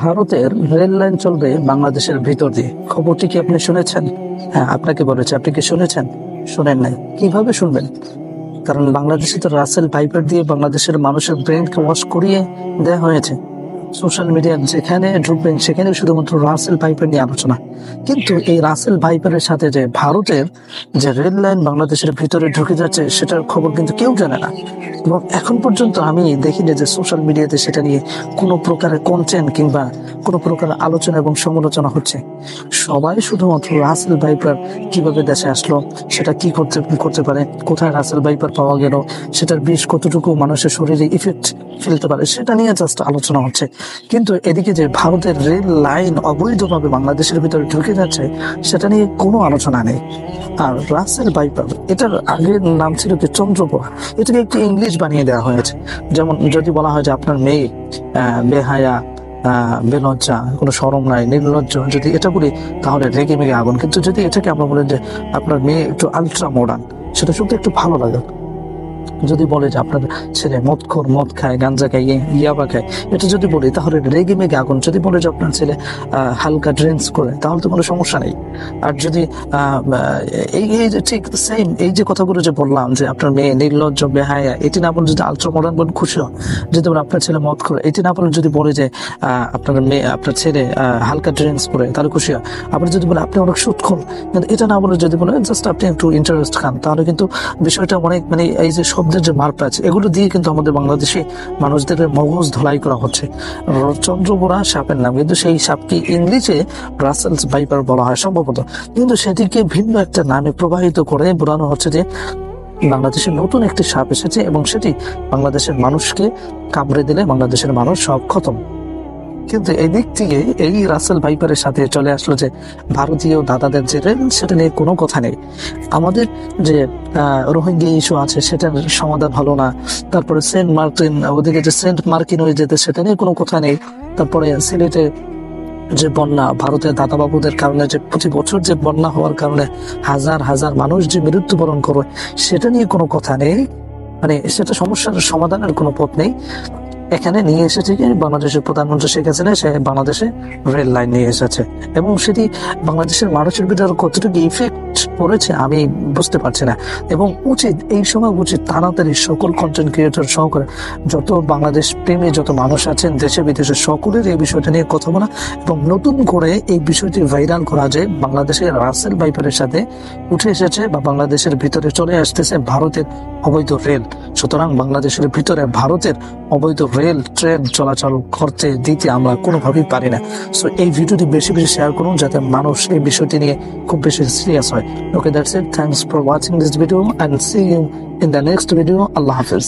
ভারতের rail line চলবে বাংলাদেশের ভিতর দিয়ে। খবরটি কি আপনি শুনেছেন? হ্যাঁ, আপনাকে বলেছে, আপনি কি শুনেছেন? শুনেন নাই? কিভাবে শুনবেন? কারণ বাংলাদেশে তো রাসেল ভাইপার দিয়ে বাংলাদেশের মানুষের ব্রেনকে ওয়াশ করিয়ে দেওয়া হয়েছে। সোশ্যাল মিডিয়া যেখানে ঢুকবেন সেখানে শুধুমাত্র রাসেল ভাইপার নিয়ে আলোচনা। কিন্তু এই রাসেল ভাইপারের সাথে যে ভারতের যে রেল লাইন বাংলাদেশের ভিতরে ঢুকে যাচ্ছে সেটার খবর কিন্তু কেউ জানে না। এবং এখন পর্যন্ত আমি দেখিনি যে সোশ্যাল মিডিয়াতে সেটা নিয়ে কোনো প্রকারের কন্টেন্ট কিংবা কোনো প্রকার আলোচনা এবং সমালোচনা হচ্ছে। সবাই শুধুমাত্র রাসেল ভাইপার কিভাবে দেশে আসলো, সেটা কি করতে করতে পারে, কোথায় রাসেল ভাইপার পাওয়া গেল, সেটার বিষ কতটুকু মানুষের শরীরে ইফেক্ট ফেলতে পারে সেটা নিয়ে জাস্ট আলোচনা হচ্ছে। কিন্তু এদিকে যে ভারতের রেল লাইন অবৈধভাবে বাংলাদেশের ভিতরে ঢুকে যাচ্ছে সেটা নিয়ে কোনো আলোচনা নেই। আর রাসেল ভাইপার এটার আগের নাম ছিল কি চন্দ্রপ্রভা, এটাকে একটি ইংলিশ বানিয়ে দেওয়া হয়েছে। যেমন যদি বলা হয় যে আপনার মেয়ে বেহায়া, বেলজ্জা, কোনো শরম নাই, নির্লজ্জ, যদি এটা বলি তাহলে রেগে মেগে আগুন। কিন্তু যদি এটাকে আমরা বলি যে আপনার মেয়ে একটু আলট্রা মডার্ন, সেটা শুনতে একটু ভালো লাগে। যদি বলে যে আপনার ছেলে মদখোর, মদ খায়, গাঞ্জা খায়, ইয়াবা খায়, এটা যদি বলি তাহলে রেগে মেগে আগুন। যদি বলে যে আপনার ছেলে হালকা ড্রিঙ্কস করে তাহলে তো কোনো সমস্যা নেই। আর যদি এই যে ঠিক সেম এই যে কথাগুলো যে বললাম যে আপনার মেয়ে নির্লজ্জ, বেহায়া, এটি না বলে যদি আলট্রা মডার্ন বলেন খুশি হয়। যদি বলে আপনার ছেলে মদ করে, এটি না বলে যদি বলে যে আপনার মেয়ে, আপনার ছেলে হালকা ড্রিঙ্কস করে তাহলে খুশি হয়। আপনি যদি বলে আপনি অনেক সুৎখোর, কিন্তু এটা না বলে যদি বলে জাস্ট আপনি একটু ইন্টারেস্ট খান, তাহলে কিন্তু বিষয়টা অনেক মানে এই যে শব্দের যে মারপ্যাচ এগুলো দিয়ে কিন্তু আমাদের বাংলাদেশে মানুষদের মগজ ধোলাই করা হচ্ছে। চন্দ্রবোরা সাপের নাম, কিন্তু সেই সাপকে ইংলিশে রাসেলস ভাইপার বলা হয় সম্ভবত, কিন্তু সেটিকে ভিন্ন একটা নামে প্রবাহিত করে বোঝানো হচ্ছে যে বাংলাদেশে নতুন একটি সাপ এসেছে এবং সেটি বাংলাদেশের মানুষকে কামড়ে দিলে বাংলাদেশের মানুষ সব খতম। কিন্তু এই দিক থেকে এই রাসেল ভাইপারের সাথে চলে আসলো যে ভারতীয় দাদাদের যে রেল, সেটা নিয়ে কোনো কথা নেই। আমাদের যে রোহিঙ্গা ইস্যু আছে সেটার সমাধান হলো না। তারপরে সেন্ট মার্টিন, ওদিকে যে সেন্ট মার্কিন হয়ে যেতে, সেটা নিয়ে কোনো কথা নেই। তারপরে সিলেটে যে বন্যা, ভারতের দাদাবাবুদের কারণে যে প্রতি বছর যে বন্যা হওয়ার কারণে হাজার হাজার মানুষ যে মৃত্যুবরণ করে, সেটা নিয়ে কোনো কথা নেই। মানে সেটা সমস্যার সমাধানের কোনো পথ নেই। এখানে নিয়ে এসেছে কি বাংলাদেশের প্রধানমন্ত্রী শেখ হাসিনা, সে বাংলাদেশে রেল লাইন নিয়ে এসেছে এবং সেটি বাংলাদেশের মানুষের ভিতরে কতটুকু ইফেক্ট পড়েছে আমি বুঝতে পারছি না। এবং উচিত এই সময় উচিত তাড়াতাড়ি সকল কন্টেন্ট ক্রিয়েটর সহকারে যত বাংলাদেশ প্রেমী যত মানুষ আছেন দেশে বিদেশে সকলের এই বিষয়টা নিয়ে কথা বলা এবং নতুন করে এই বিষয়টি ভাইরাল করা, যে বাংলাদেশের রাসেল ভাইপারের সাথে উঠে এসেছে বা বাংলাদেশের ভিতরে চলে আসতেছে ভারতের অবৈধ রেল। সুতরাং বাংলাদেশের ভিতরে ভারতের অবৈধ রেল ট্রেন চলাচল করতে দিতে আমরা কোনোভাবেই পারি না। সো এই ভিডিওটি বেশি বেশি শেয়ার করুন যাতে মানুষ এই বিষয়টি নিয়ে খুব বেশি সিরিয়াস হয়। Okay, that's it. Thanks for watching this video and see you in the next video. Allah Hafiz.